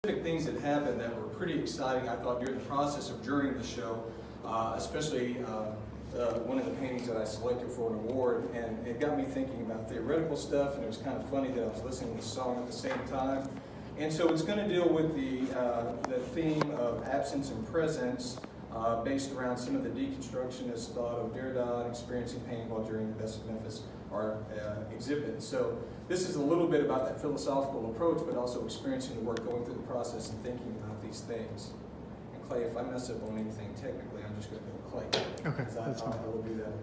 Things that happened that were pretty exciting, I thought, during the process of during the show, especially one of the paintings that I selected for an award, and it got me thinking about theoretical stuff, and it was kind of funny that I was listening to the song at the same time. And so it's going to deal with the theme of absence and presence, based around some of the deconstructionist thought of Derrida and experiencing pain while during the University of Memphis art exhibit. So this is a little bit about that philosophical approach, but also experiencing the work, going through the process and thinking about these things. And Clay, if I mess up on anything technically, I'm just going to go Clay. Okay, that's fine. I will do that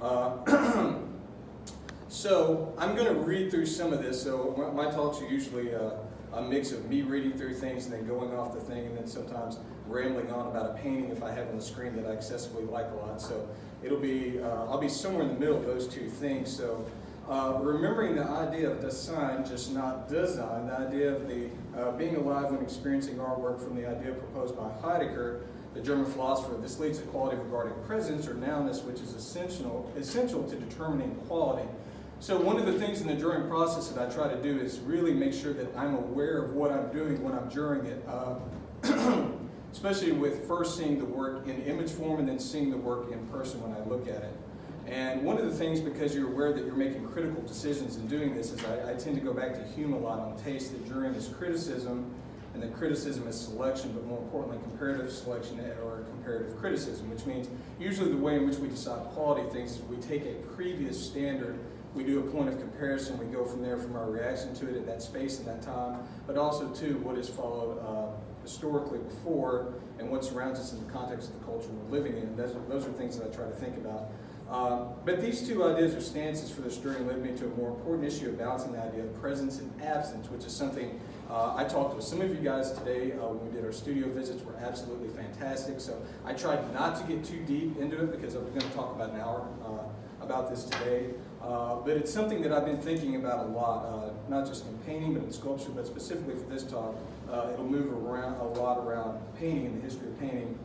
a lot. So I'm going to read through some of this. So my talks are usually a mix of me reading through things and then going off the thing, and then sometimes rambling on about a painting if I have on the screen that I excessively like a lot. So it'll be, I'll be somewhere in the middle of those two things. So remembering the idea of Dasein, just not Dasein, the idea of the being alive when experiencing artwork from the idea proposed by Heidegger, the German philosopher. This leads to quality regarding presence or nounness, which is essential to determining quality. So one of the things in the juring process that I try to do is really make sure that I'm aware of what I'm doing when I'm juring it, especially with first seeing the work in image form and then seeing the work in person when I look at it. And one of the things, because you're aware that you're making critical decisions in doing this, is I tend to go back to Hume a lot on taste, that juring is criticism, and that criticism is selection, but more importantly, comparative selection or comparative criticism, which means usually the way in which we decide quality things is we take a previous standard, we do a point of comparison, we go from there from our reaction to it at that space and that time, but also to what has followed historically before and what surrounds us in the context of the culture we're living in. And those are things that I try to think about. But these two ideas or stances for this juring led me to a more important issue of balancing the idea of presence and absence, which is something I talked with some of you guys today when we did our studio visits. Were absolutely fantastic. So I tried not to get too deep into it because I was going to talk about an hour about this today. But it's something that I've been thinking about a lot, not just in painting, but in sculpture, but specifically for this talk. It'll move around a lot around painting and the history of painting.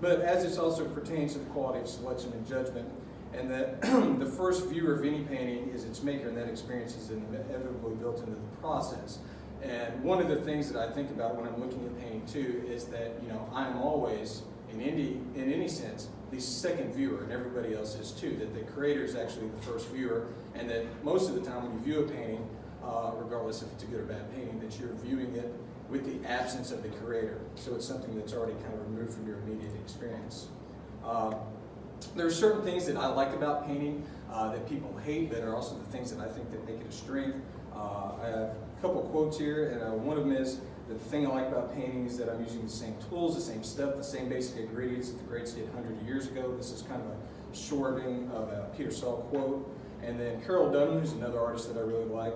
But as this also pertains to the quality of selection and judgment, and that the first viewer of any painting is its maker, and that experience is inevitably built into the process. And one of the things that I think about when I'm looking at painting too is that, you know, I'm always, in any sense, the second viewer, and everybody else is too, that the creator is actually the first viewer, and that most of the time when you view a painting, regardless if it's a good or bad painting, that you're viewing it with the absence of the creator. So it's something that's already kind of removed from your immediate experience. There are certain things that I like about painting that people hate, that are also the things that I think that make it a strength. I have a couple quotes here, and one of them is that the thing I like about painting is that I'm using the same tools, the same stuff, the same basic ingredients that the greats did hundreds of years ago. This is kind of a shortening of a Peter Saul quote. And then Carol Dunham, who's another artist that I really like,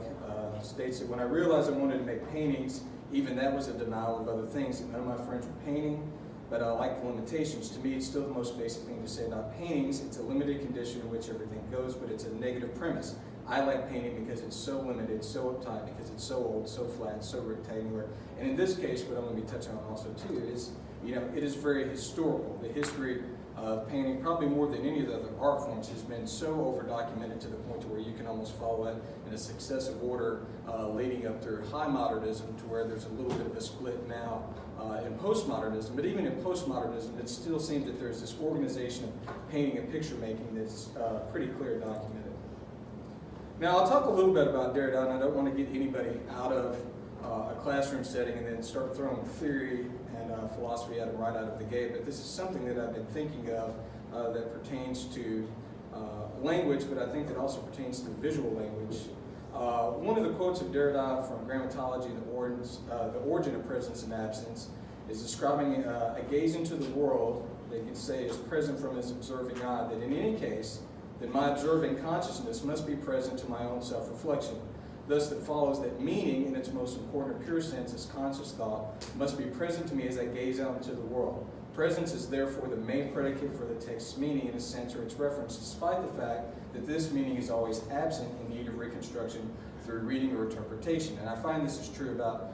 states that when I realized I wanted to make paintings, even that was a denial of other things. None of my friends were painting, but I like the limitations. To me, it's still the most basic thing to say about paintings. It's a limited condition in which everything goes, but it's a negative premise. I like painting because it's so limited, so uptight, because it's so old, so flat, so rectangular. And in this case, what I'm going to be touching on also too is, you know, it is very historical. The history of painting, probably more than any of the other art forms, has been so over-documented to the point to where you can almost follow it in a successive order leading up through high modernism, to where there's a little bit of a split now in postmodernism. But even in postmodernism, it still seems that there's this organization of painting and picture making that's pretty clear documented. Now, I'll talk a little bit about Derrida, and I don't want to get anybody out of a classroom setting and then start throwing theory and philosophy at them right out of the gate, but this is something that I've been thinking of that pertains to language, but I think that also pertains to visual language. One of the quotes of Derrida from Grammatology, the origin of presence and absence, is describing a gaze into the world that you can say is present from his observing eye, that in any case, that my observing consciousness must be present to my own self-reflection. Thus, it follows that meaning, in its most important or pure sense as conscious thought, must be present to me as I gaze out into the world. Presence is therefore the main predicate for the text's meaning in a sense or its reference, despite the fact that this meaning is always absent in need of reconstruction through reading or interpretation. And I find this is true about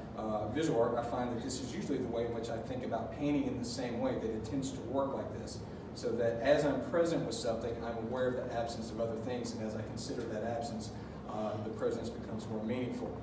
visual art. I find that this is usually the way in which I think about painting in the same way, that it tends to work like this. So that as I'm present with something, I'm aware of the absence of other things, and as I consider that absence, the presence becomes more meaningful.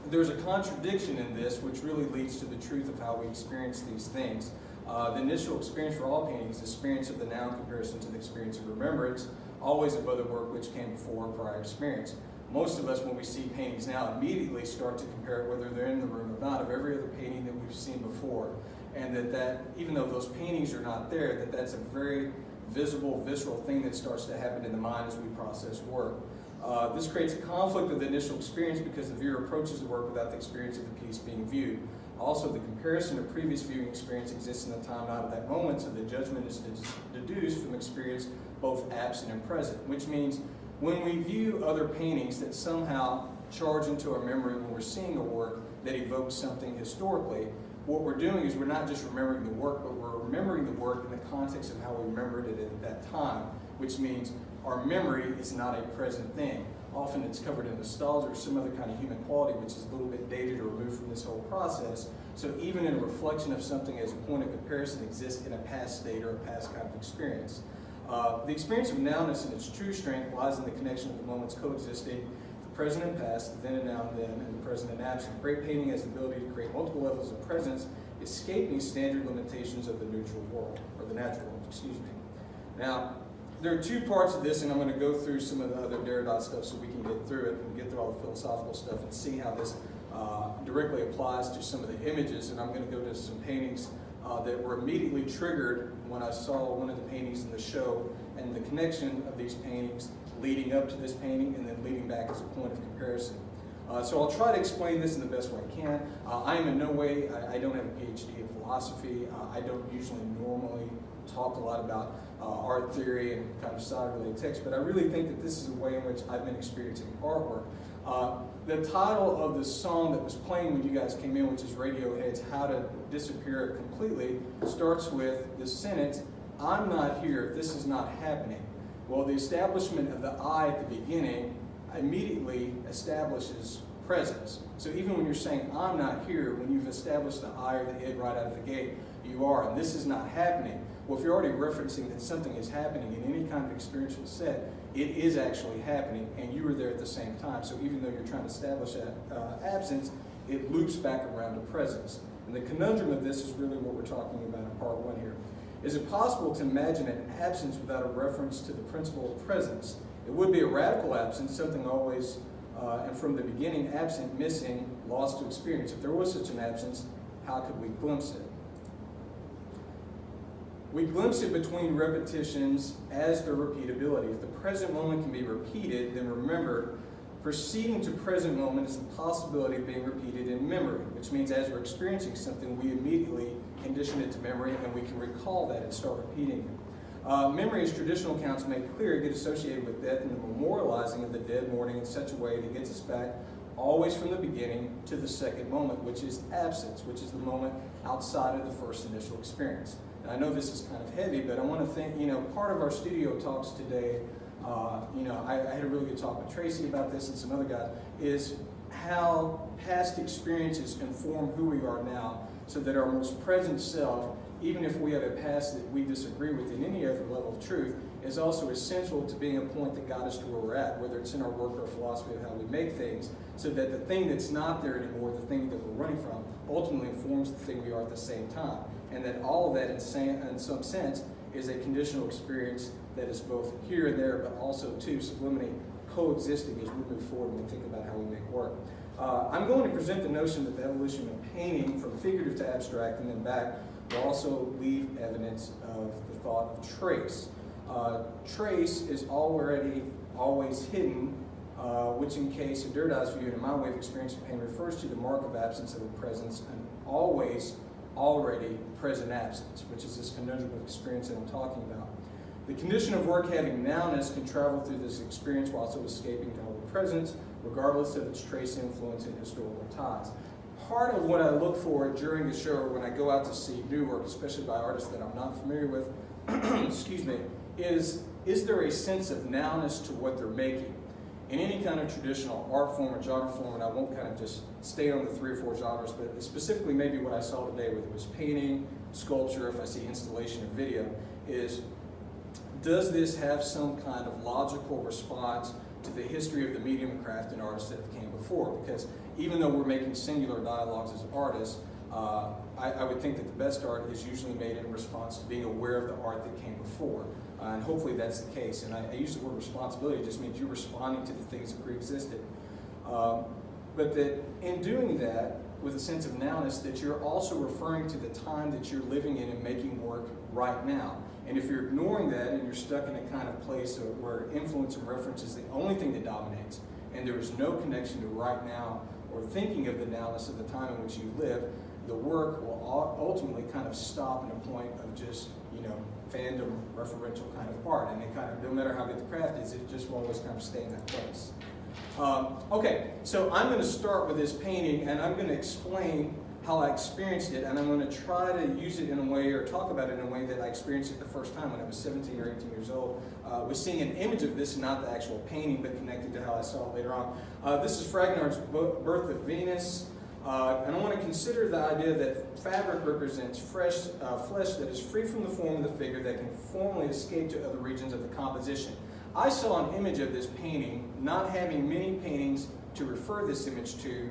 there's a contradiction in this which really leads to the truth of how we experience these things. The initial experience for all paintings is the experience of the now in comparison to the experience of remembrance, always of other work which came before prior experience. Most of us, when we see paintings now, immediately start to compare it, whether they're in the room or not, of every other painting that we've seen before. And that even though those paintings are not there, that's a very visible, visceral thing that starts to happen in the mind as we process work. This creates a conflict of the initial experience because the viewer approaches the work without the experience of the piece being viewed. Also, the comparison of previous viewing experience exists in the time not of that moment, so the judgment is deduced from experience both absent and present, which means when we view other paintings that somehow charge into our memory when we're seeing a work that evokes something historically, what we're doing is we're not just remembering the work, but we're remembering the work in the context of how we remembered it at that time, which means our memory is not a present thing. Often it's covered in nostalgia or some other kind of human quality which is a little bit dated or removed from this whole process. So even in a reflection of something as a point of comparison exists in a past state or a past kind of experience. The experience of nowness in its true strength lies in the connection of the moments coexisting, the present and past, the then and now and then, and the present and absent. Great painting has the ability to create multiple levels of presence, escaping standard limitations of the neutral world, or the natural world, excuse me. Now, there are two parts of this, and I'm going to go through some of the other Derrida stuff so we can get through it and get through all the philosophical stuff and see how this directly applies to some of the images. And I'm going to go to some paintings that were immediately triggered when I saw one of the paintings in the show and the connection of these paintings leading up to this painting and then leading back as a point of comparison. So I'll try to explain this in the best way I can. I am in no way, I don't have a PhD in philosophy. I don't usually normally talk a lot about art theory and kind of style-related text, but I really think that this is a way in which I've been experiencing artwork. The title of the song that was playing when you guys came in, which is Radiohead's How to Disappear Completely, starts with the sentence, "I'm not here, this is not happening." Well, the establishment of the I at the beginning immediately establishes presence. So even when you're saying, "I'm not here," when you've established the I or the id right out of the gate, you are, and this is not happening. Well, if you're already referencing that something is happening in any kind of experiential set, it is actually happening, and you were there at the same time. So even though you're trying to establish that absence, it loops back around to presence. And the conundrum of this is really what we're talking about in part one here. Is it possible to imagine an absence without a reference to the principle of presence? It would be a radical absence, something always and from the beginning absent, missing, lost to experience. If there was such an absence, how could we glimpse it? We glimpse it between repetitions as their repeatability. If the present moment can be repeated, then remember, proceeding to present moment is the possibility of being repeated in memory, which means as we're experiencing something, we immediately condition it to memory and we can recall that and start repeating it. Memory, as traditional accounts make clear, get associated with death and the memorializing of the dead mourning in such a way that gets us back always from the beginning to the second moment, which is absence, which is the moment outside of the first initial experience. And I know this is kind of heavy, but I want to think, part of our studio talks today, I had a really good talk with Tracy about this and some other guys, is how past experiences inform who we are now, so that our most present self, even if we have a past that we disagree with in any other level of truth, is also essential to being a point that got us to where we're at, whether it's in our work or philosophy of how we make things, so that the thing that's not there anymore, the thing that we're running from, ultimately informs the thing we are at the same time. And that all of that, in some sense, is a conditional experience that is both here and there, but also, too, subliminally coexisting as we move forward and we think about how we make work. I'm going to present the notion that the evolution of painting from figurative to abstract and then back will also leave evidence of the thought of trace. Trace is already always hidden, which in case of Derrida's view and in my way of experiencing pain refers to the mark of absence of a presence and always already present absence, which is this conundrum of experience that I'm talking about. The condition of work having nowness can travel through this experience while also escaping to whole presence, regardless of its trace influence and historical ties. Part of what I look for during the show when I go out to see new work, especially by artists that I'm not familiar with, excuse me, is there a sense of nowness to what they're making? In any kind of traditional art form or genre form, and I won't kind of just stay on the 3 or 4 genres, but specifically maybe what I saw today, whether it was painting, sculpture, if I see installation or video, is does this have some kind of logical response to the history of the medium and craft and artists that came before? Because even though we're making singular dialogues as artists, I would think that the best art is usually made in response to being aware of the art that came before. And hopefully that's the case. And I use the word responsibility, it just means you're responding to the things that pre-existed. But that in doing that, with a sense of nowness, that you're also referring to the time that you're living in and making work right now. And if you're ignoring that and you're stuck in a kind of place where influence and reference is the only thing that dominates, and there is no connection to right now or thinking of the nowness of the time in which you live, the work will ultimately kind of stop at a point of just, fandom, referential kind of art. And it kind of, no matter how good the craft is, it just will always kind of stay in that place. Okay, so I'm going to start with this painting, and I'm going to explain how I experienced it, and I'm going to try to use it in a way, or talk about it in a way that I experienced it the first time when I was 17 or 18 years old. Was seeing an image of this, not the actual painting, but connected to how I saw it later on. This is Fragonard's Birth of Venus, and I want to consider the idea that fabric represents fresh flesh that is free from the form of the figure that can formally escape to other regions of the composition. I saw an image of this painting, not having many paintings to refer this image to,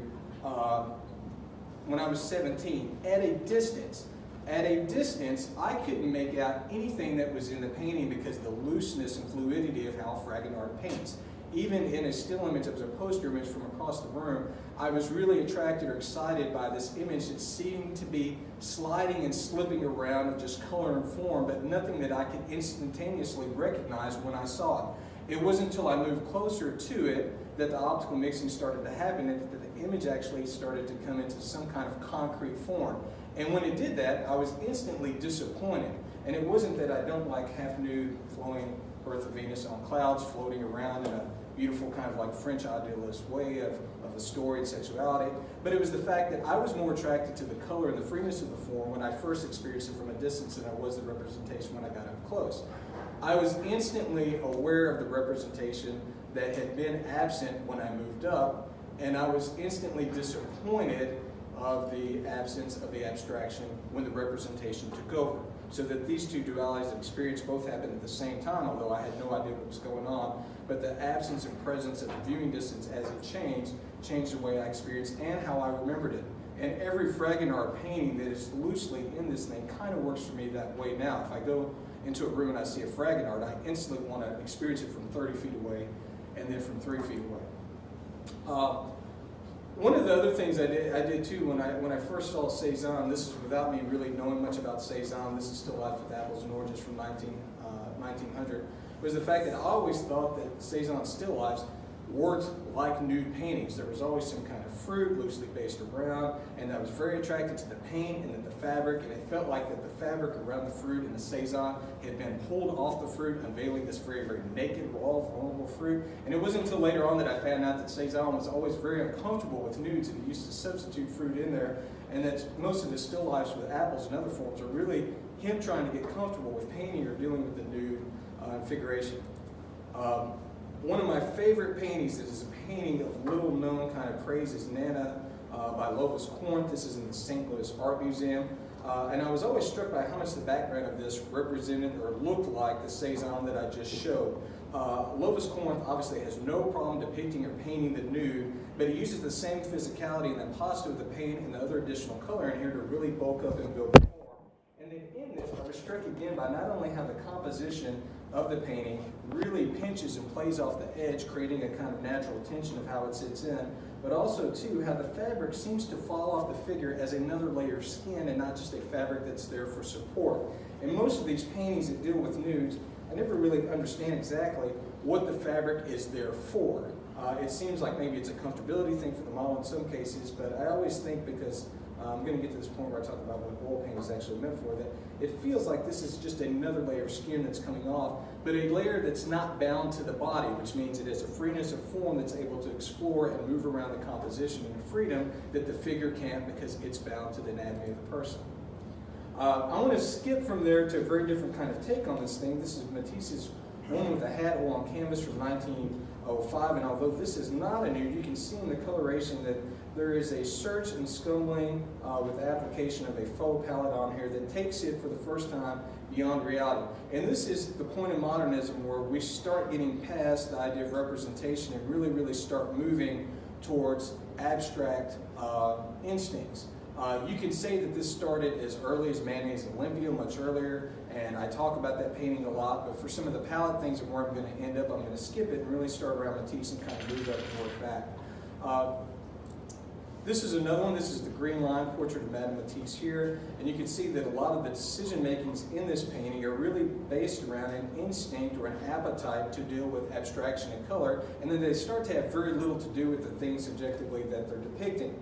when I was 17, at a distance. At a distance, I couldn't make out anything that was in the painting because of the looseness and fluidity of how Fragonard paints. Even in a still image, it was a poster image from across the room, I was really attracted or excited by this image that seemed to be sliding and slipping around of just color and form, but nothing that I could instantaneously recognize when I saw it. It wasn't until I moved closer to it that the optical mixing started to happen and that the image actually started to come into some kind of concrete form. And when it did that, I was instantly disappointed. And it wasn't that I don't like half-nude, flowing Birth of Venus on clouds floating around in a beautiful kind of like French idealist way of a story and sexuality, but it was the fact that I was more attracted to the color and the freeness of the form when I first experienced it from a distance than I was the representation when I got up close. I was instantly aware of the representation that had been absent when I moved up, and I was instantly disappointed of the absence of the abstraction when the representation took over. So that these two dualities of experience both happened at the same time, although I had no idea what was going on. But the absence and presence of the viewing distance as it changed the way I experienced and how I remembered it. And every Fragonard painting that is loosely in this thing kind of works for me that way now. If I go into a room and I see a Fragonard, I instantly want to experience it from 30 feet away and then from 3 feet away. One of the other things I did too when I first saw Cezanne, this is without me really knowing much about Cezanne, this is Still Life with Apples and Oranges from 1900, was the fact that I always thought that Cezanne's still lifes worked like nude paintings. There was always some kind of fruit loosely based around, and I was very attracted to the paint and the fabric, and it felt like that the fabric around the fruit in the Cezanne had been pulled off the fruit, unveiling this very, very naked, raw, vulnerable fruit. And it wasn't until later on that I found out that Cezanne was always very uncomfortable with nudes, and he used to substitute fruit in there, and that most of his still lifes with apples and other forms are really him trying to get comfortable with painting or dealing with the nude figuration. One of my favorite paintings that is a painting of little known kind of praise is Nana by Lovis Corinth. This is in the St. Louis Art Museum. And I was always struck by how much the background of this represented or looked like the Cezanne that I just showed. Lovis Corinth obviously has no problem depicting or painting the nude, but he uses the same physicality and the paucity of the paint and the other additional color in here to really bulk up and build the form. And then in this, I was struck again by not only how the composition of the painting really pinches and plays off the edge, creating a kind of natural tension of how it sits in, but also too how the fabric seems to fall off the figure as another layer of skin and not just a fabric that's there for support. In most of these paintings that deal with nudes, I never really understand exactly what the fabric is there for. It seems like maybe it's a comfortability thing for the model in some cases, but I always think, because I'm going to get to this point where I talk about what oil paint is actually meant for, that it feels like this is just another layer of skin that's coming off, but a layer that's not bound to the body, which means it has a freeness of form that's able to explore and move around the composition in a freedom that the figure can't because it's bound to the anatomy of the person. I want to skip from there to a very different kind of take on this thing. This is Matisse's Woman with a Hat All on Canvas from 1905, and although this is not a nude, you can see in the coloration that there is a search and scumbling with the application of a faux palette on here that takes it for the first time beyond reality. And this is the point of modernism where we start getting past the idea of representation and really, really start moving towards abstract instincts. You can say that this started as early as Mayonnaise Olympia, much earlier, and I talk about that painting a lot, but for some of the palette things that where I'm going to end up, I'm going to skip it and really start around Matisse and kind of move up and work back. This is another one. This is the Green Line portrait of Madame Matisse here, and you can see that a lot of the decision makings in this painting are really based around an instinct or an appetite to deal with abstraction and color, and then they start to have very little to do with the things subjectively that they're depicting.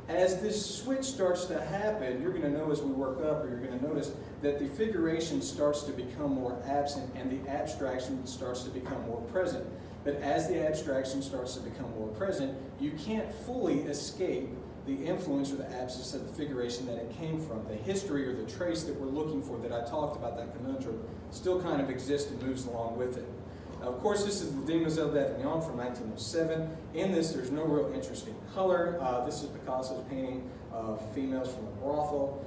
As this switch starts to happen, you're going to know as we work up, or you're going to notice that the figuration starts to become more absent and the abstraction starts to become more present. But as the abstraction starts to become more present, you can't fully escape the influence or the absence of the figuration that it came from. The history or the trace that we're looking for that I talked about, that conundrum, still kind of exists and moves along with it. Now, of course, this is the Demoiselle d'Avignon from 1907. In this, there's no real interest in color. This is Picasso's painting of females from a brothel.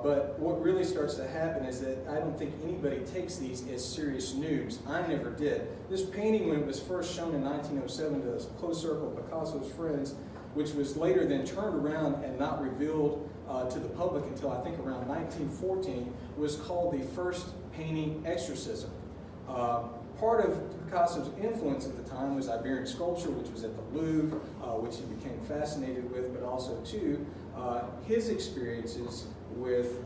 But what really starts to happen is that I don't think anybody takes these as serious nudes. I never did. This painting, when it was first shown in 1907 to a close circle of Picasso's friends, which was later then turned around and not revealed to the public until I think around 1914, was called the first painting exorcism. Part of Picasso's influence at the time was Iberian sculpture, which was at the Louvre, which he became fascinated with, but also, too, his experiences with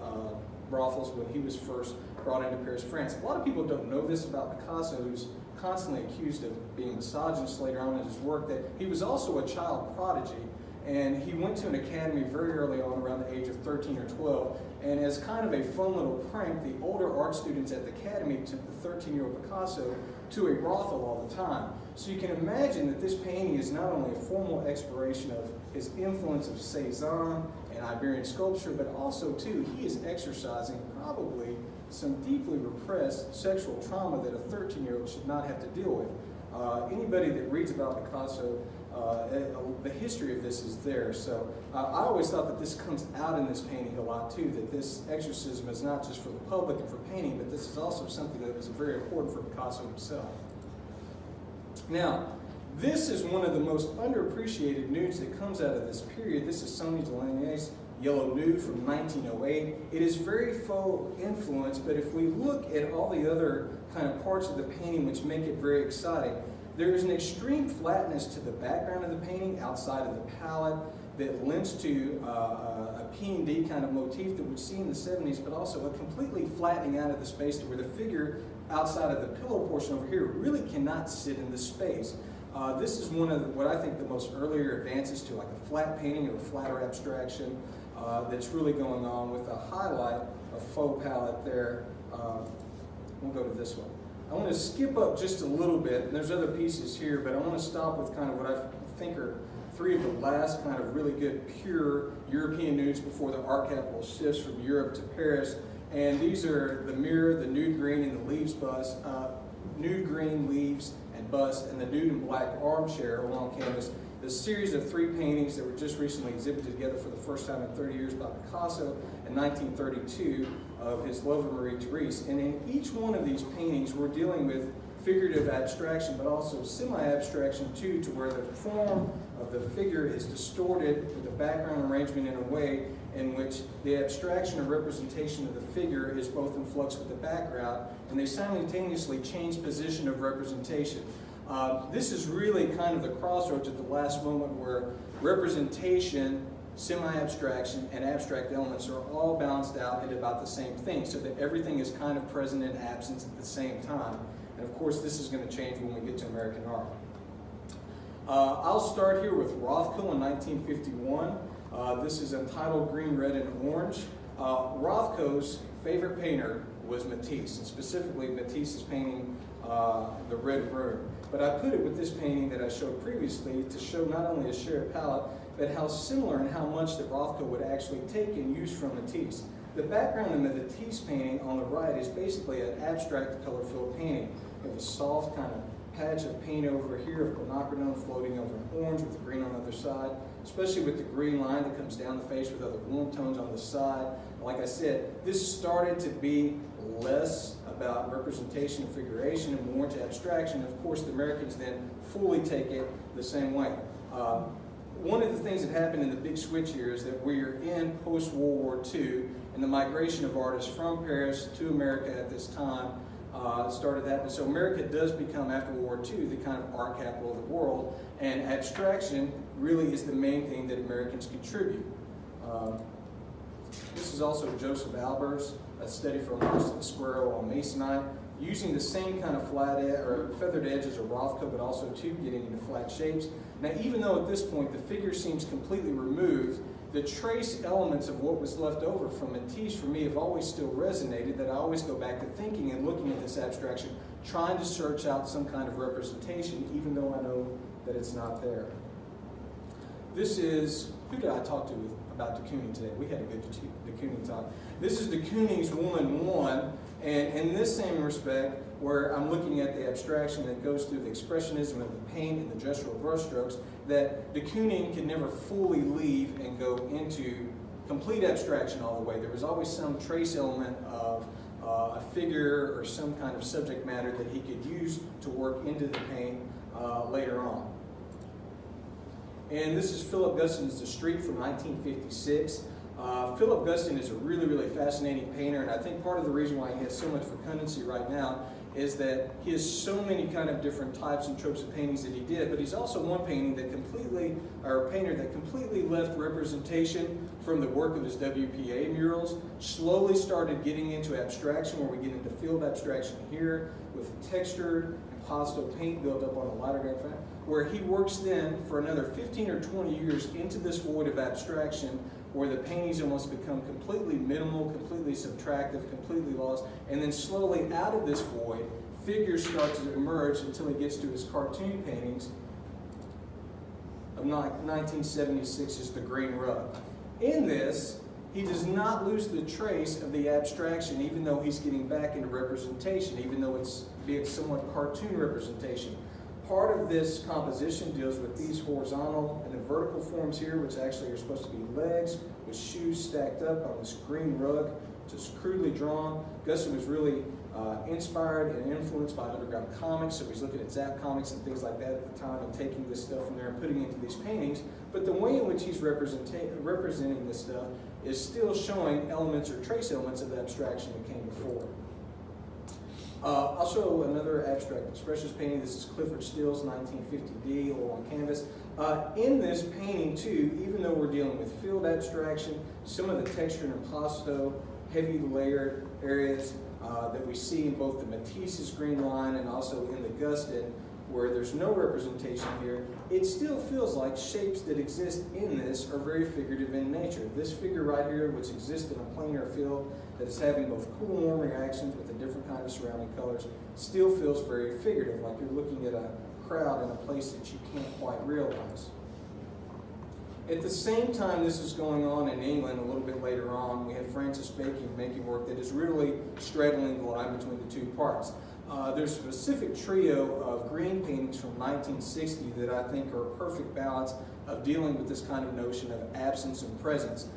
brothels when he was first brought into Paris, France. A lot of people don't know this about Picasso, who's constantly accused of being misogynist later on in his work, that he was also a child prodigy, and he went to an academy very early on, around the age of 13 or 12, and as kind of a fun little prank, the older art students at the academy took the 13-year-old Picasso to a brothel all the time. So you can imagine that this painting is not only a formal exploration of his influence of Cézanne and Iberian sculpture, but also, too, he is exercising probably some deeply repressed sexual trauma that a 13-year-old should not have to deal with. Anybody that reads about Picasso, the history of this is there. So I always thought that this comes out in this painting a lot too, that this exorcism is not just for the public and for painting, but this is also something that was very important for Picasso himself. Now, this is one of the most underappreciated nudes that comes out of this period. This is Sonia Delaney's Yellow Nude from 1908. It is very faux influence, but if we look at all the other kind of parts of the painting which make it very exciting, there is an extreme flatness to the background of the painting outside of the palette that lends to a P&D kind of motif that we see in the 70s, but also a completely flattening out of the space to where the figure outside of the pillow portion over here really cannot sit in the space. This is one of what I think the most earlier advances to like a flat painting or a flatter abstraction that's really going on with a highlight, a faux palette there. We'll go to this one. I want to skip up just a little bit, and there's other pieces here, but I want to stop with kind of what I think are three of the last kind of really good pure European nudes before the art capital shifts from Europe to Paris. And these are the mirror, the nude green, and the leaves bust, nude green, leaves, and bust, and the nude and black armchair along canvas. The series of three paintings that were just recently exhibited together for the first time in 30 years by Picasso in 1932 of his love of Marie Therese. And in each one of these paintings, we're dealing with figurative abstraction, but also semi-abstraction too, to where the form of the figure is distorted with the background arrangement in a way in which the abstraction or representation of the figure is both in flux with the background, and they simultaneously change position of representation. This is really kind of the crossroads at the last moment where representation, semi-abstraction, and abstract elements are all balanced out into about the same thing, so that everything is kind of present and absent at the same time. And of course, this is going to change when we get to American art. I'll start here with Rothko in 1951. This is entitled Green, Red, and Orange. Rothko's favorite painter was Matisse, and specifically Matisse's painting, The Red Room. But I put it with this painting that I showed previously to show not only a shared palette, but how similar and how much that Rothko would actually take and use from Matisse. The background in the Matisse painting on the right is basically an abstract color-filled painting. You have a soft kind of patch of paint over here of quinacridone floating over an orange with the green on the other side, especially with the green line that comes down the face with other warm tones on the side. Like I said, this started to be less about representation and figuration and more to abstraction. Of course, the Americans then fully take it the same way. one of the things that happened in the big switch here is that we are in post-World War II, and the migration of artists from Paris to America at this time started happening. So America does become, after World War II, the kind of art capital of the world, and abstraction really is the main thing that Americans contribute. This is also Joseph Albers, a study from Mars to the Squirrel on Masonite, using the same kind of flat or feathered edges of Rothko, but also too getting into flat shapes. Now, even though at this point the figure seems completely removed, the trace elements of what was left over from Matisse for me have always still resonated, that I always go back to thinking and looking at this abstraction, trying to search out some kind of representation, even though I know that it's not there. This is, who did I talk to about de Kooning today? We had a good de Kooning talk. This is de Kooning's Woman 1, and in this same respect, where I'm looking at the abstraction that goes through the expressionism of the paint and the gestural brushstrokes, that de Kooning could never fully leave and go into complete abstraction all the way. There was always some trace element of a figure or some kind of subject matter that he could use to work into the paint later on. And this is Philip Guston's The Street from 1956. Philip Guston is a really, really fascinating painter, and I think part of the reason why he has so much fecundancy right now is that he has so many kind of different types and tropes of paintings that he did, but he's also one painter that completely left representation from the work of his WPA murals, slowly started getting into abstraction, where we get into field abstraction here with textured and pastel paint built up on a lighter graphite, where he works then for another 15 or 20 years into this void of abstraction, where the paintings almost become completely minimal, completely subtractive, completely lost, and then slowly out of this void, figures start to emerge until he gets to his cartoon paintings of 1976's The Green Rug. In this, he does not lose the trace of the abstraction, even though he's getting back into representation, even though it's somewhat cartoon representation. Part of this composition deals with these horizontal and the vertical forms here, which actually are supposed to be legs with shoes stacked up on this green rug, just crudely drawn. Guston was really inspired and influenced by underground comics, so he's looking at Zap comics and things like that at the time and taking this stuff from there and putting it into these paintings. But the way in which he's representing this stuff is still showing elements or trace elements of the abstraction that came before. I'll show another abstract expressionist painting. This is Clifford Still's 1950D, oil on canvas. In this painting too, even though we're dealing with field abstraction, some of the texture and impasto, heavy layered areas that we see in both the Matisse's green line and also in the Guston, where there's no representation here, it still feels like shapes that exist in this are very figurative in nature. This figure right here, which exists in a planar field that is having both cool and warm reactions with a different kind of surrounding colors, still feels very figurative, like you're looking at a crowd in a place that you can't quite realize. At the same time this is going on in England, a little bit later on, we have Francis Bacon making work that is really straddling the line between the two parts. There's a specific trio of green paintings from 1960 that I think are a perfect balance of dealing with this kind of notion of absence and presence.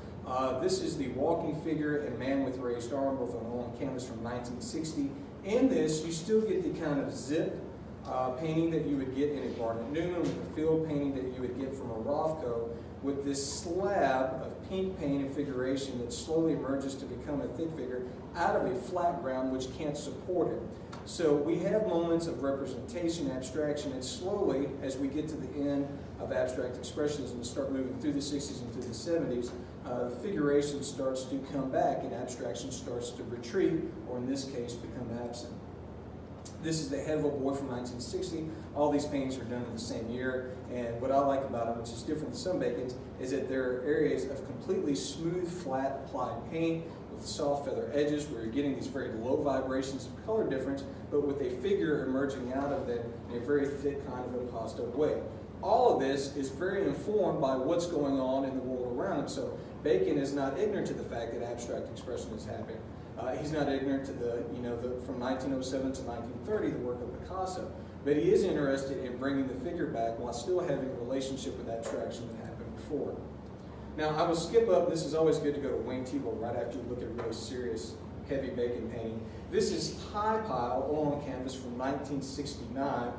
This is the walking figure and man with raised arm, both on oil and canvas from 1960. In this, you still get the kind of zip painting that you would get in a Barnett Newman, with the field painting that you would get from a Rothko, with this slab of pink paint and figuration that slowly emerges to become a thick figure out of a flat ground which can't support it. So we have moments of representation, abstraction, and slowly, as we get to the end of abstract expressionism and start moving through the 60s and through the 70s, figuration starts to come back and abstraction starts to retreat, or in this case, become absent. This is the Head of a Boy from 1960. All these paintings were done in the same year, and what I like about them, which is different than some Bacon's, is that there are areas of completely smooth, flat, applied paint with soft feather edges where you're getting these very low vibrations of color difference, but with a figure emerging out of them in a very thick kind of impasto way. All of this is very informed by what's going on in the world around him. So Bacon is not ignorant to the fact that abstract expression is happening. He's not ignorant to from 1907 to 1930, the work of Picasso. But he is interested in bringing the figure back while still having a relationship with abstraction that happened before. Now, I will skip up. This is always good to go to Wayne Thiebaud right after you look at a really serious, heavy Bacon painting. This is High Pile, oil on canvas from 1969.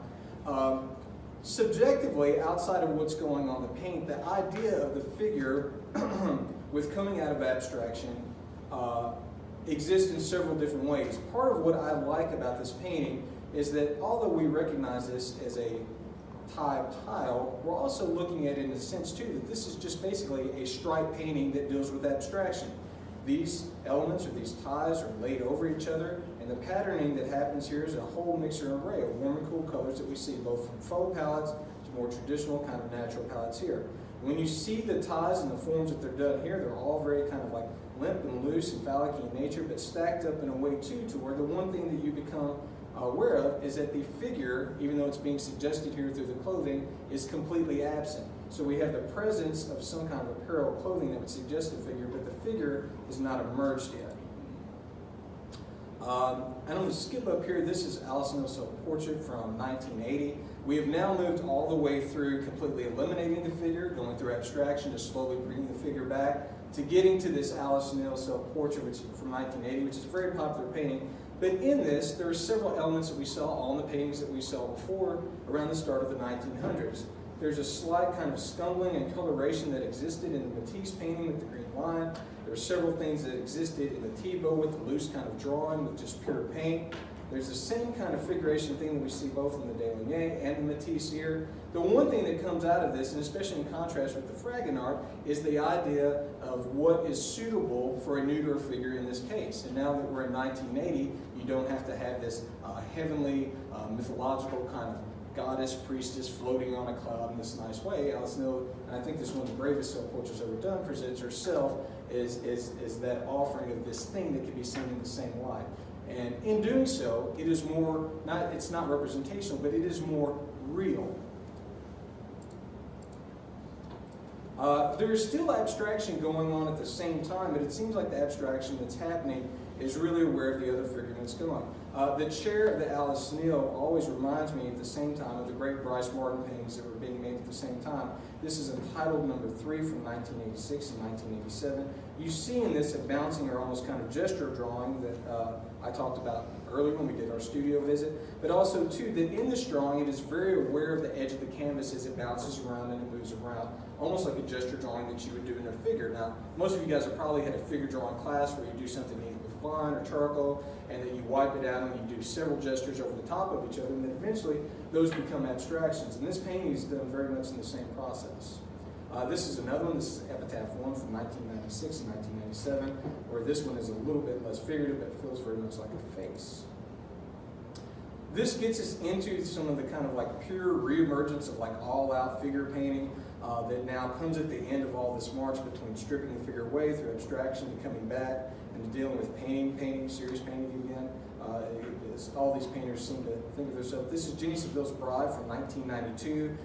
Subjectively, outside of what's going on in the paint, the idea of the figure with coming out of abstraction exists in several different ways. Part of what I like about this painting is that although we recognize this as a tie pile, we're also looking at it in a sense too that this is just basically a stripe painting that deals with abstraction. These elements or these ties are laid over each other, and the patterning that happens here is a whole mixture and array of warm and cool colors that we see both from faux palettes to more traditional kind of natural palettes here. When you see the ties and the forms that they're done here, they're all very kind of like limp and loose and phallic in nature, but stacked up in a way too to where the one thing that you become aware of is that the figure, even though it's being suggested here through the clothing, is completely absent. So we have the presence of some kind of apparel clothing that would suggest a figure, but the figure is not emerged yet. I'm going to skip up here. This is Alice Neal's self-portrait from 1980. We have now moved all the way through completely eliminating the figure, going through abstraction to slowly bringing the figure back, to getting to this Alice Neal self-portrait from 1980, which is a very popular painting. But in this, there are several elements that we saw all in the paintings that we saw before around the start of the 1900s. There's a slight kind of scumbling and coloration that existed in the Matisse painting with the green line. There are several things that existed in the Thibaut with the loose kind of drawing with just pure paint. There's the same kind of figuration thing that we see both in the Delaunay and the Matisse here. The one thing that comes out of this, and especially in contrast with the Fragonard, is the idea of what is suitable for a nude figure in this case. And now that we're in 1980, you don't have to have this heavenly, mythological kind of goddess, priestess floating on a cloud in this nice way. Alice Neal, and I think this is one of the bravest self-portraits ever done, presents herself as that offering of this thing that can be seen in the same light. And in doing so, it is more, it's not representational, but it is more real. There is still abstraction going on at the same time, but it seems like the abstraction that's happening is really aware of the other figure that's going. The chair of the Alice Neal always reminds me at the same time of the great Bryce Martin paintings that were being made at the same time. This is entitled number 3 from 1986 and 1987. You see in this a bouncing or almost kind of gesture drawing that I talked about earlier when we did our studio visit, but also too that in this drawing it is very aware of the edge of the canvas as it bounces around and it moves around, almost like a gesture drawing that you would do in a figure. Now, most of you guys have probably had a figure drawing class where you do something either with fine or charcoal, and then you wipe it out and you do several gestures over the top of each other, and then eventually those become abstractions. And this painting is done very much in the same process. This is another one. This is Epitaph 1 from 1996 and 1997, where this one is a little bit less figurative, but it feels very much like a face. This gets us into some of the kind of like pure reemergence of like all-out figure painting that now comes at the end of all this march between stripping the figure away through abstraction to coming back and to dealing with painting, serious painting again. All these painters seem to think of themselves. This is Jenny Saville's Bride from 1992.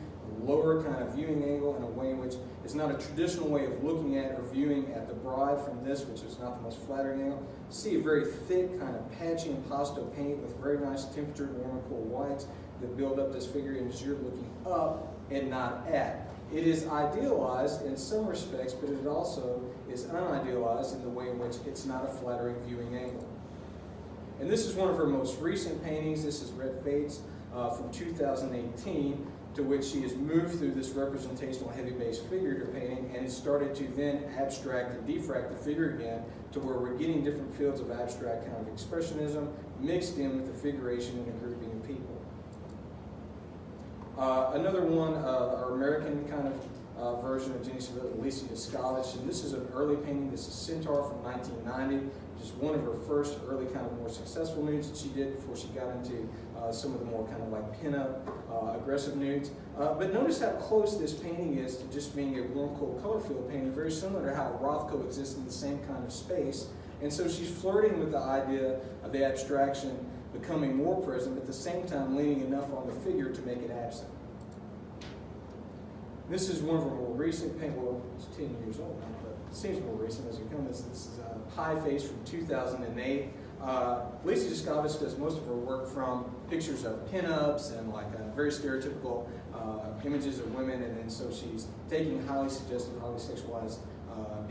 Lower kind of viewing angle in a way in which is not a traditional way of looking at or viewing at the bride from this, which is not the most flattering angle. You see a very thick kind of patchy impasto paint with very nice temperature, warm and cool whites that build up this figure as you're looking up and not at. It is idealized in some respects, but it also is unidealized in the way in which it's not a flattering viewing angle. And this is one of her most recent paintings. This is Red Fates from 2018. To which she has moved through this representational heavy-based figure to painting and has started to then abstract and diffract the figure again to where we're getting different fields of abstract kind of expressionism mixed in with the figuration and the grouping of people. Another one, our American kind of version of Jenny Saville, Alicia Scottish, and this is an early painting. This is Centaur from 1990, which is one of her first early kind of more successful nudes that she did before she got into some of the more kind of like pin-up, aggressive nudes. But notice how close this painting is to just being a warm, cool color field painting, very similar to how Rothko exists in the same kind of space. And so she's flirting with the idea of the abstraction becoming more present, but at the same time leaning enough on the figure to make it absent. This is one of her more recent paintings. Well, it's 10 years old now, but it seems more recent as it comes. This is Pie Face from 2008. Lisa Descovich does most of her work from pictures of pin-ups and like very stereotypical images of women, and then so she's taking highly suggestive, highly sexualized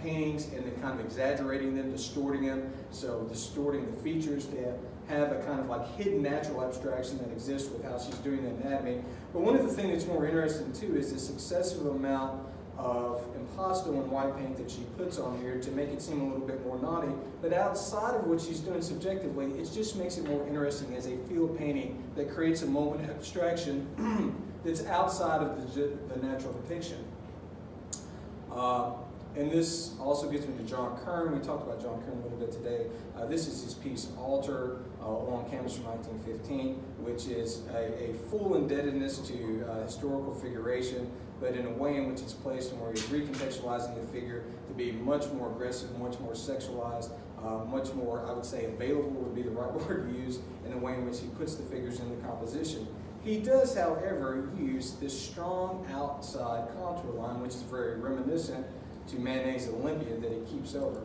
paintings and then kind of exaggerating them, distorting them, so distorting the features to have a kind of like hidden natural abstraction that exists with how she's doing the anatomy. But one of the things that's more interesting too is this excessive amount of impasto and white paint that she puts on here to make it seem a little bit more naughty. But outside of what she's doing subjectively, it just makes it more interesting as a field painting that creates a moment of abstraction that's outside of the natural depiction. And this also gets me to John Kern. We talked about John Kern a little bit today. This is his piece Altar on canvas from 1915, which is a full indebtedness to historical figuration, but in a way in which it's placed and where he's recontextualizing the figure to be much more aggressive, much more sexualized, much more, I would say, available would be the right word to use, in the way in which he puts the figures in the composition. He does, however, use this strong outside contour line, which is very reminiscent to Manet's Olympia that he keeps over.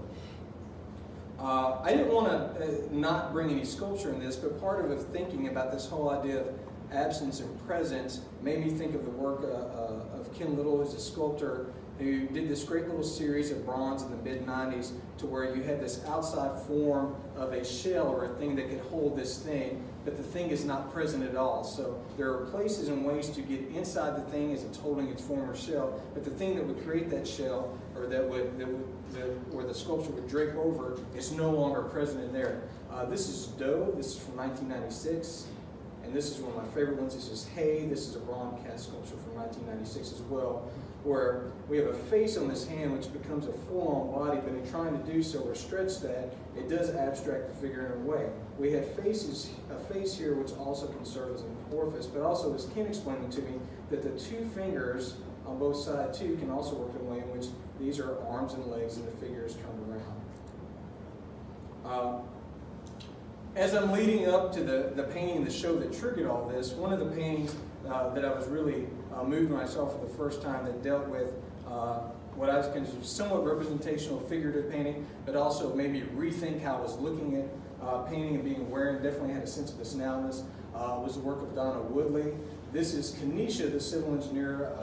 I didn't want to not bring any sculpture in this, but part of thinking about this whole idea of absence and presence made me think of the work of Ken Little, who's a sculptor who did this great little series of bronze in the mid-90s to where you had this outside form of a shell or a thing that could hold this thing, but the thing is not present at all. So there are places and ways to get inside the thing as it's holding its former shell, but the thing that would create that shell, or where the sculpture would drape over, is no longer present in there. This is Doe. This is from 1996. And this is one of my favorite ones. This is Hay. This is a bronze cast sculpture from 1996 as well, where we have a face on this hand which becomes a full-on body, but in trying to do so or stretch that, it does abstract the figure in a way. We have a face here which also can serve as an orifice, but also, as Ken explained to me, that the two fingers on both sides too can also work in a way in which these are arms and legs and the figure is turned around. As I'm leading up to the painting in the show that triggered all this, one of the paintings that I was really moved when I saw for the first time that dealt with what I was considered somewhat representational figurative painting, but also made me rethink how I was looking at painting and being aware, and definitely had a sense of its nowness, was the work of Donna Woodley. This is Kenesha, the civil engineer,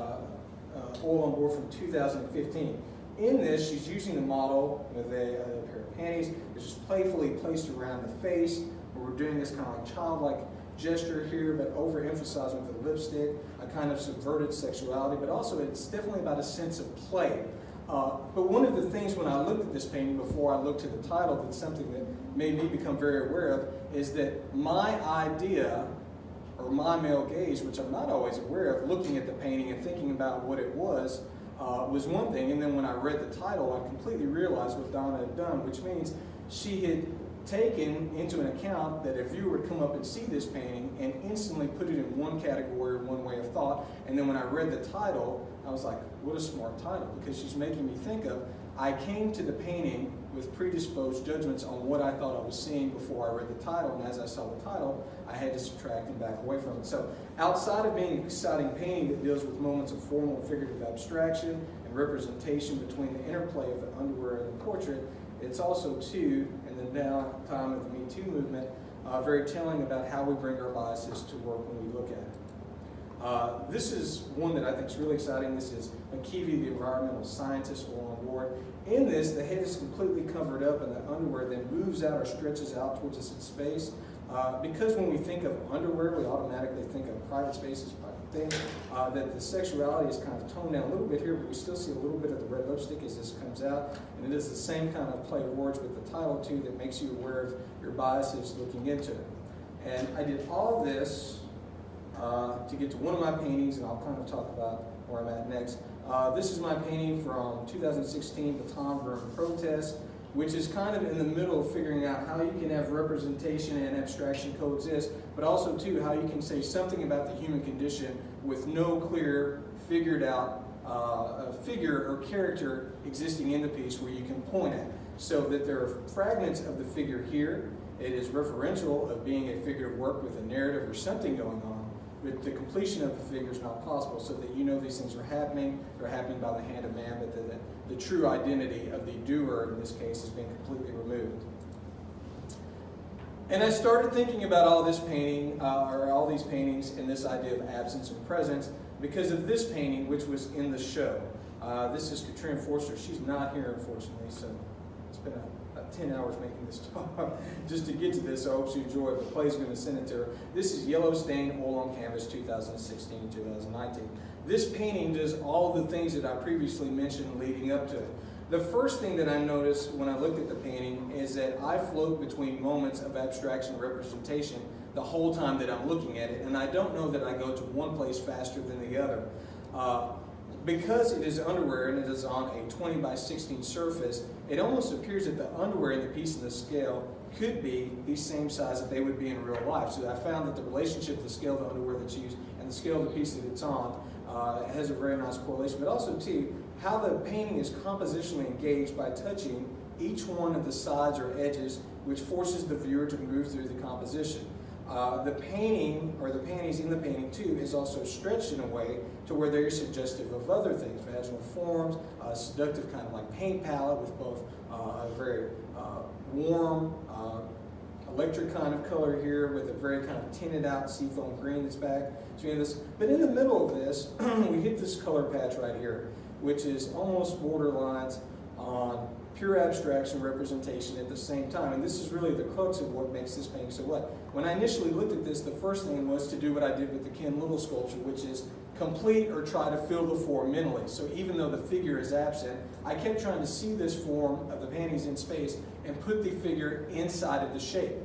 oil on board from 2015. In this, she's using the model with a pair of panties. It's just playfully placed around the face, where we're doing this kind of like childlike gesture here, but overemphasizing with the lipstick, a kind of subverted sexuality, but also it's definitely about a sense of play. But one of the things when I looked at this painting before I looked to the title, that's something that made me become very aware of, is that my idea, or my male gaze, which I'm not always aware of, looking at the painting and thinking about what it was one thing, and then when I read the title, I completely realized what Donna had done, which means she had taken into an account that a viewer would come up and see this painting and instantly put it in one category or one way of thought, and then when I read the title, I was like, what a smart title, because she's making me think of, I came to the painting with predisposed judgments on what I thought I was seeing before I read the title, and as I saw the title, I had to subtract and back away from it. So outside of being an exciting painting that deals with moments of formal and figurative abstraction and representation between the interplay of the underwear and the portrait, it's also, too, in the now time of the Me Too movement, very telling about how we bring our biases to work when we look at it. This is one that I think is really exciting. This is McKeevy, the environmental scientist, all on board. In this, the head is completely covered up and the underwear then moves out or stretches out towards us in space. Because when we think of underwear, we automatically think of private spaces, private things, that the sexuality is kind of toned down a little bit here, but we still see a little bit of the red lipstick as this comes out. And it is the same kind of play of words with the title, too, that makes you aware of your biases looking into it. And I did all of this to get to one of my paintings, and I'll kind of talk about where I'm at next. This is my painting from 2016, Baton Rouge Protest, which is kind of in the middle of figuring out how you can have representation and abstraction coexist, but also, too, how you can say something about the human condition with no clear, figured out figure or character existing in the piece where you can point at. So that there are fragments of the figure here. It is referential of being a figure of work with a narrative or something going on. But the completion of the figure is not possible, so that you know these things are happening. They're happening by the hand of man, but the true identity of the doer in this case is being completely removed. And I started thinking about all this painting, or all these paintings, and this idea of absence and presence because of this painting, which was in the show. This is Katrina Forster. She's not here, unfortunately, so it's been about 10 hours making this talk just to get to this. So I hope you enjoy it, but Clay's going to send it to her. This is Yellow Stain Oil on Canvas 2016-2019. This painting does all the things that I previously mentioned leading up to it. The first thing that I noticed when I looked at the painting is that I float between moments of abstraction and representation the whole time that I'm looking at it, and I don't know that I go to one place faster than the other. Because it is underwear and it is on a 20 by 16 surface, it almost appears that the underwear and the piece of the scale could be the same size that they would be in real life. So I found that the relationship of the scale of the underwear that's used and the scale of the piece that it's on has a very nice correlation. But also, too, how the painting is compositionally engaged by touching each one of the sides or edges, which forces the viewer to move through the composition. The painting, or the panties in the painting too, is also stretched in a way to where they're suggestive of other things, vaginal forms, a seductive kind of like paint palette with both a very warm, electric kind of color here with a very kind of tinted out seafoam green that's back. So you have this, but in the middle of this, we hit this color patch right here, which is almost borderlines on pure abstraction representation at the same time. And this is really the crux of what makes this painting so what. When I initially looked at this, the first thing was to do what I did with the Ken Little sculpture, which is complete or try to fill the form mentally. So even though the figure is absent, I kept trying to see this form of the panties in space and put the figure inside of the shape.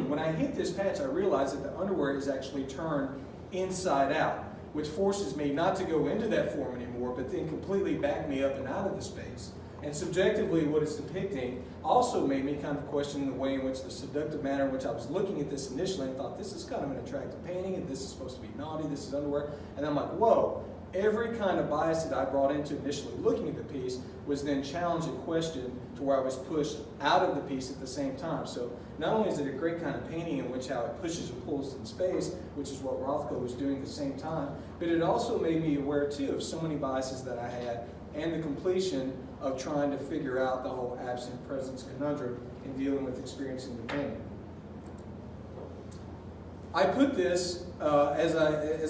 When I hit this patch, I realized that the underwear is actually turned inside out, which forces me not to go into that form anymore, but then completely back me up and out of the space. And subjectively, what it's depicting also made me kind of question the way in which the seductive manner in which I was looking at this initially and thought, this is kind of an attractive painting, and this is supposed to be naughty, this is underwear. And I'm like, whoa, every kind of bias that I brought into initially looking at the piece was then challenged and questioned to where I was pushed out of the piece at the same time. So not only is it a great kind of painting in which how it pushes and pulls in space, which is what Rothko was doing at the same time, but it also made me aware too of so many biases that I had and the completion of trying to figure out the whole absent presence conundrum in dealing with experiencing the painting. I put this, as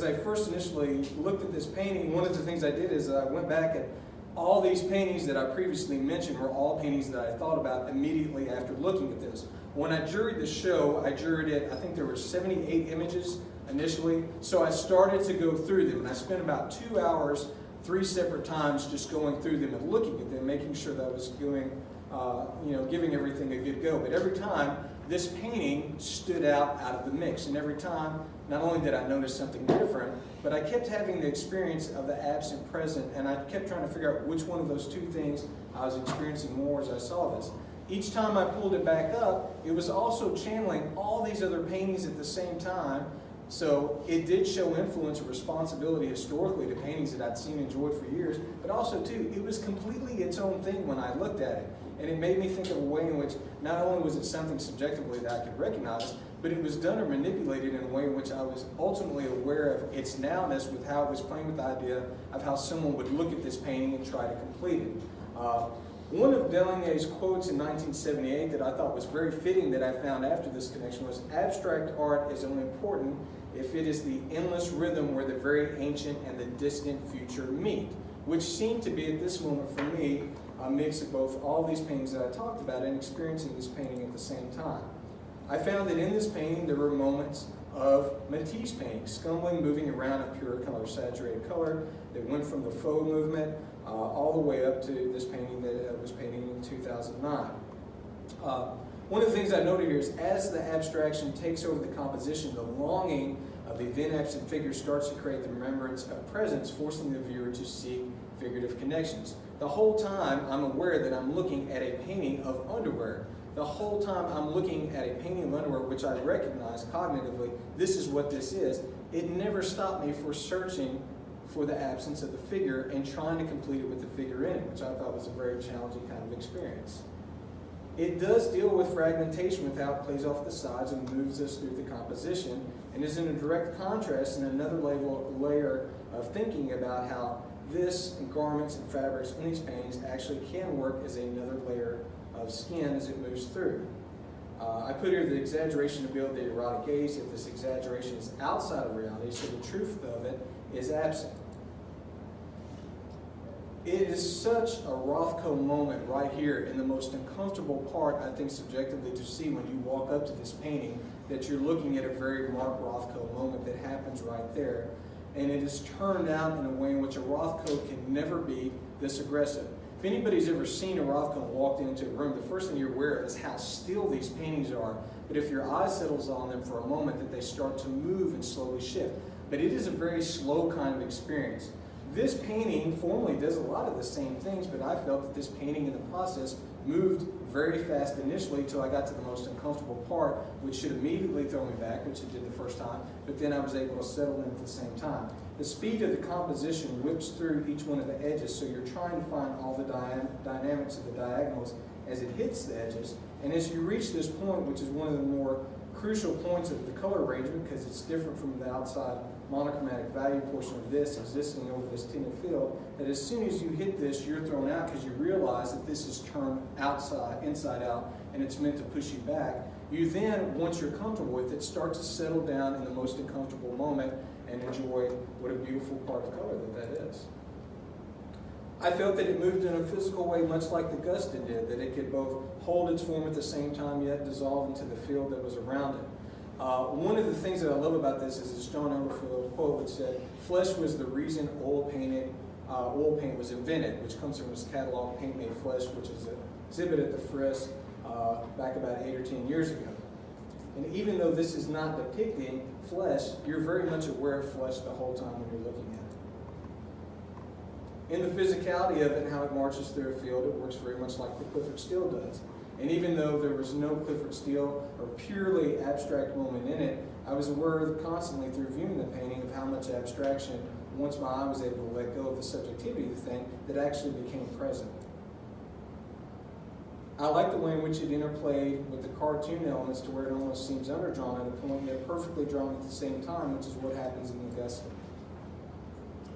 I first initially looked at this painting, one of the things I did is I went back at all these paintings that I previously mentioned were all paintings that I thought about immediately after looking at this. When I juried the show, I juried it, I think there were 78 images initially, so I started to go through them, and I spent about 2 hours 3 separate times just going through them and looking at them, making sure that I was doing, giving everything a good go. But every time, this painting stood out of the mix. And every time, not only did I notice something different, but I kept having the experience of the absent present, and I kept trying to figure out which one of those two things I was experiencing more as I saw this. Each time I pulled it back up, it was also channeling all these other paintings at the same time. So it did show influence or responsibility historically to paintings that I'd seen and enjoyed for years, but also too, it was completely its own thing when I looked at it. And it made me think of a way in which not only was it something subjectively that I could recognize, but it was done or manipulated in a way in which I was ultimately aware of its nowness with how it was playing with the idea of how someone would look at this painting and try to complete it. One of Delaney's quotes in 1978 that I thought was very fitting that I found after this connection was, abstract art is only important if it is the endless rhythm where the very ancient and the distant future meet, which seemed to be at this moment for me a mix of both all these paintings that I talked about and experiencing this painting at the same time. I found that in this painting there were moments of Matisse painting, scumbling, moving around a pure color, saturated color that went from the faux movement all the way up to this painting that I was painting in 2009. One of the things I noted here is as the abstraction takes over the composition, the longing of the then absent figure starts to create the remembrance of presence, forcing the viewer to seek figurative connections. The whole time I'm aware that I'm looking at a painting of underwear. The whole time I'm looking at a painting of underwear, which I recognize cognitively, this is what this is. It never stopped me for searching for the absence of the figure and trying to complete it with the figure in it, which I thought was a very challenging kind of experience. It does deal with fragmentation with how it plays off the sides and moves us through the composition, and is in a direct contrast in another layer of thinking about how this and garments and fabrics in these paintings actually can work as another layer of skin as it moves through. I put here the exaggeration to build the erotic gaze, if this exaggeration is outside of reality, so the truth of it is absent. It is such a Rothko moment right here, and the most uncomfortable part, I think, subjectively to see when you walk up to this painting, that you're looking at a very Mark Rothko moment that happens right there. And it is turned out in a way in which a Rothko can never be this aggressive. If anybody's ever seen a Rothko and walked into a room, the first thing you're aware of is how still these paintings are. But if your eye settles on them for a moment, that they start to move and slowly shift. But it is a very slow kind of experience. This painting formally does a lot of the same things, but I felt that this painting in the process moved very fast initially until I got to the most uncomfortable part, which should immediately throw me back, which it did the first time, but then I was able to settle in at the same time. The speed of the composition whips through each one of the edges, so you're trying to find all the dynamics of the diagonals as it hits the edges. And as you reach this point, which is one of the more crucial points of the color arrangement, because it's different from the outside monochromatic value portion of this existing over this tinted field, that as soon as you hit this, you're thrown out because you realize that this is turned inside out, and it's meant to push you back. You then, once you're comfortable with it, start to settle down in the most uncomfortable moment and enjoy what a beautiful part of color that is. I felt that it moved in a physical way much like the Guston did, that it could both hold its form at the same time yet dissolve into the field that was around it. One of the things that I love about this is this John Overfield quote which said, "Flesh was the reason oil paint was invented," which comes from his catalog, Paint Made Flesh, which is an exhibit at the Frisk back about 8 or 10 years ago. And even though this is not depicting flesh, you're very much aware of flesh the whole time when you're looking at it. In the physicality of it and how it marches through a field, it works very much like the Clifford Steele does. And even though there was no Clifford Steele or purely abstract moment in it, I was aware constantly through viewing the painting of how much abstraction, once my eye was able to let go of the subjectivity of the thing, that actually became present. I like the way in which it interplayed with the cartoon elements to where it almost seems underdrawn at a point, yet perfectly drawn at the same time, which is what happens in the Guston.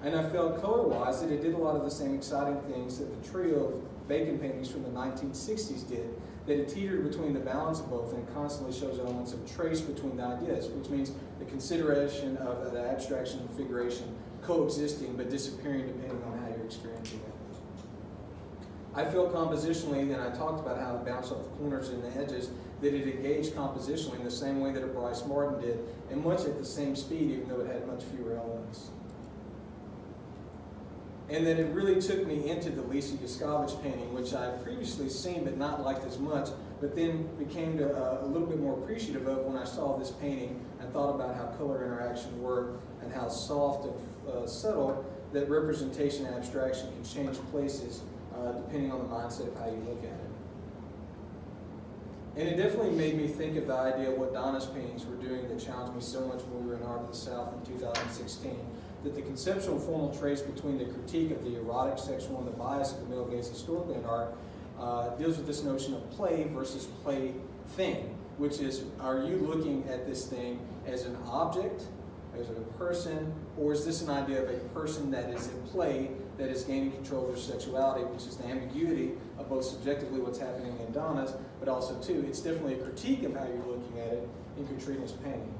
And I felt color-wise that it did a lot of the same exciting things that the trio of Bacon paintings from the 1960s did, that it teetered between the balance of both and constantly shows elements of trace between the ideas, which means the consideration of the abstraction and figuration coexisting but disappearing depending on how you're experiencing it. I felt compositionally, and I talked about how it bounced off the corners and the edges, that it engaged compositionally in the same way that a Bryce Martin did, and much at the same speed, even though it had much fewer elements. And then it really took me into the Lisa Yuskavich painting, which I had previously seen but not liked as much, but then became a little bit more appreciative of when I saw this painting and thought about how color interaction worked and how soft and subtle that representation and abstraction can change places depending on the mindset of how you look at it. And it definitely made me think of the idea of what Donna's paintings were doing that challenged me so much when we were in Art of the South in 2016. That the conceptual formal trace between the critique of the erotic, sexual, and the bias of the middle gaze historically in art deals with this notion of play versus play thing, which is, are you looking at this thing as an object, as a person, or is this an idea of a person that is in play, that is gaining control of their sexuality, which is the ambiguity of both subjectively what's happening in Donna's, but also, too, it's definitely a critique of how you're looking at it in Katrina's painting.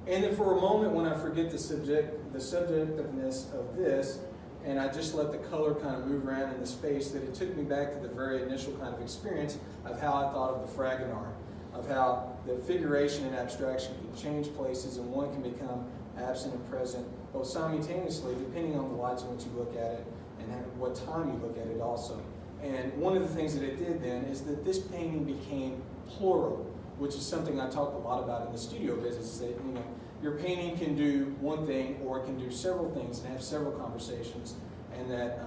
And then for a moment when I forget the subjectiveness of this, and I just let the color kind of move around in the space, that it took me back to the very initial kind of experience of how I thought of the Fragonard, of how the figuration and abstraction can change places and one can become absent and present, both simultaneously, depending on the lights in which you look at it and what time you look at it also. And one of the things that it did then is that this painting became plural, which is something I talk a lot about in the studio visits, that your painting can do one thing or it can do several things and have several conversations, and that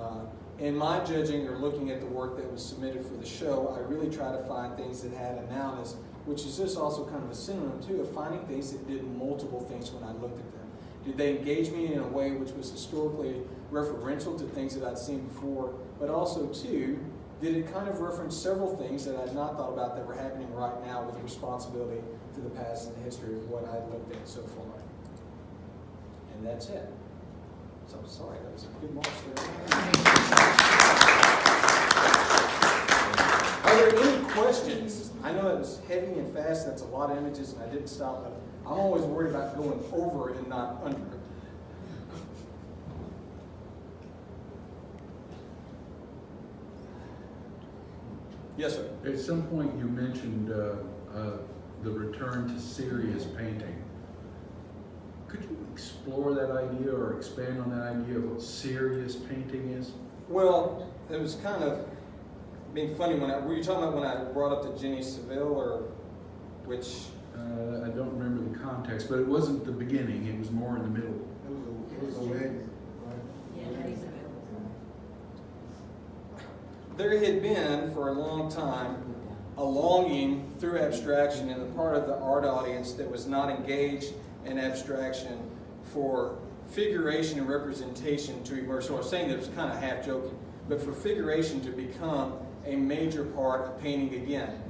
in my judging or looking at the work that was submitted for the show, I really try to find things that had a nowness, which is just also kind of a synonym too of finding things that did multiple things when I looked at them. Did they engage me in a way which was historically referential to things that I'd seen before, but also too, did it kind of reference several things that I'd not thought about that were happening right now with responsibility to the past and the history of what I'd looked at so far. And that's it. So I'm sorry, that was a good march there. Are there any questions? I know it was heavy and fast, that's a lot of images, and I didn't stop, but I'm always worried about going over and not under. Yes, sir. At some point you mentioned the return to serious painting. Could you explore that idea or expand on that idea of what serious painting is? Well, it was kind of being funny were you talking about when I brought up the Jenny Saville, or which? I don't remember the context, but it wasn't the beginning, it was more in the middle. It was a wedding. There had been, for a long time, a longing through abstraction in the part of the art audience that was not engaged in abstraction for figuration and representation to emerge. So I was saying that it was kind of half joking, but for figuration to become a major part of painting again.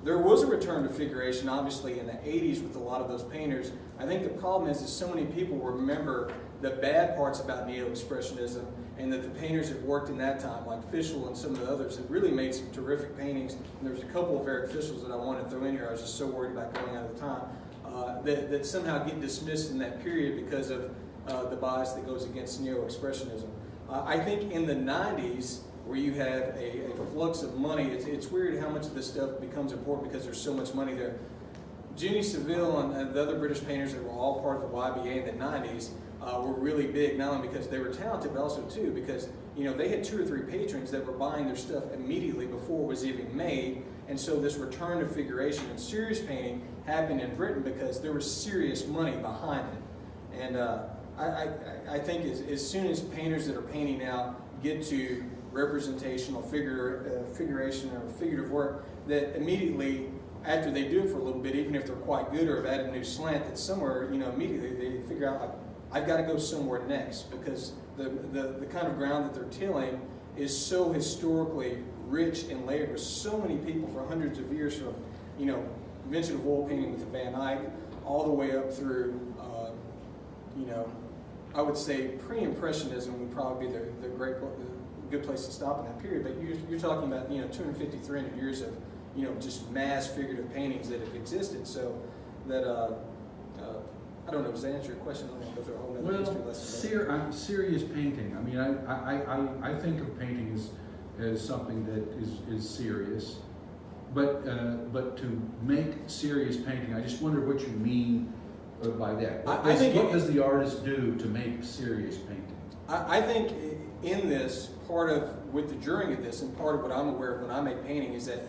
There was a return to figuration, obviously, in the 80s with a lot of those painters. I think the problem is that so many people remember the bad parts about Neo-Expressionism, and that the painters that worked in that time, like Fischl and some of the others, that really made some terrific paintings. And there's a couple of Eric Fischls that I wanted to throw in here. I was just so worried about going out of the time. That somehow get dismissed in that period because of the bias that goes against Neo-Expressionism. I think in the 90s, where you have a flux of money, it's weird how much of this stuff becomes important because there's so much money there. Jenny Saville and the other British painters that were all part of the YBA in the 90s were really big, not only because they were talented, but also too because they had 2 or 3 patrons that were buying their stuff immediately before it was even made. And so this return to figuration and serious painting happened in Britain because there was serious money behind it. And I think as soon as painters that are painting now get to representational figuration or figurative work, that immediately after they do it for a little bit, even if they're quite good or have added a new slant, that somewhere, immediately they figure out, I've got to go somewhere next, because the kind of ground that they're tilling is so historically rich and layered with so many people for hundreds of years, from invention of oil painting with Van Eyck all the way up through I would say pre-impressionism would probably be the good place to stop in that period. But you're talking about 250, 300 years of just mass figurative paintings that have existed. So that I don't know, does that answer your question? I don't know if there are a whole other history lesson. Serious painting. I mean, I think of painting as something that is serious, but to make serious painting, I just wonder what you mean by that. What does the artist do to make serious painting? I think in this, part of with the juring of this, and part of what I'm aware of when I make painting is that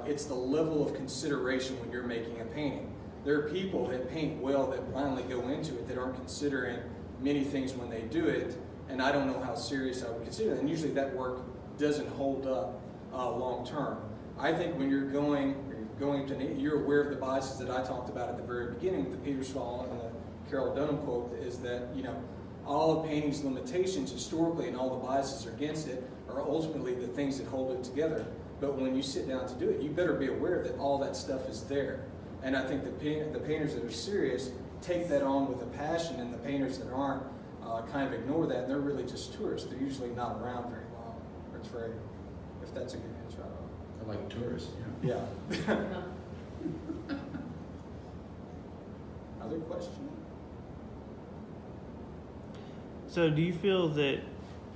it's the level of consideration when you're making a painting. There are people that paint well that blindly go into it that aren't considering many things when they do it, and I don't know how serious I would consider it. And usually that work doesn't hold up long term. I think when you're you're aware of the biases that I talked about at the very beginning with the Peter Stahl and the Carol Dunham quote, is that all of painting's limitations historically and all the biases against it are ultimately the things that hold it together. But when you sit down to do it, you better be aware that all that stuff is there. And I think the painters that are serious take that on with a passion, and the painters that aren't kind of ignore that, and they're really just tourists. They're usually not around very long. Or it's very, if that's a good answer. I like tourists. Yeah. Other question? So do you feel that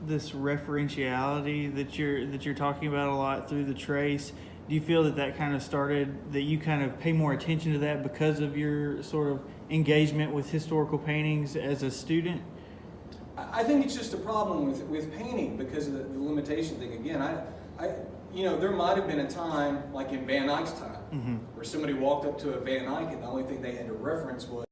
this referentiality that you're talking about a lot through the trace, do you feel that kind of started, that you kind of pay more attention to that because of your sort of engagement with historical paintings as a student? I think it's just a problem with painting because of the limitation thing. Again, there might have been a time, like in Van Eyck's time, where somebody walked up to a Van Eyck and the only thing they had to reference was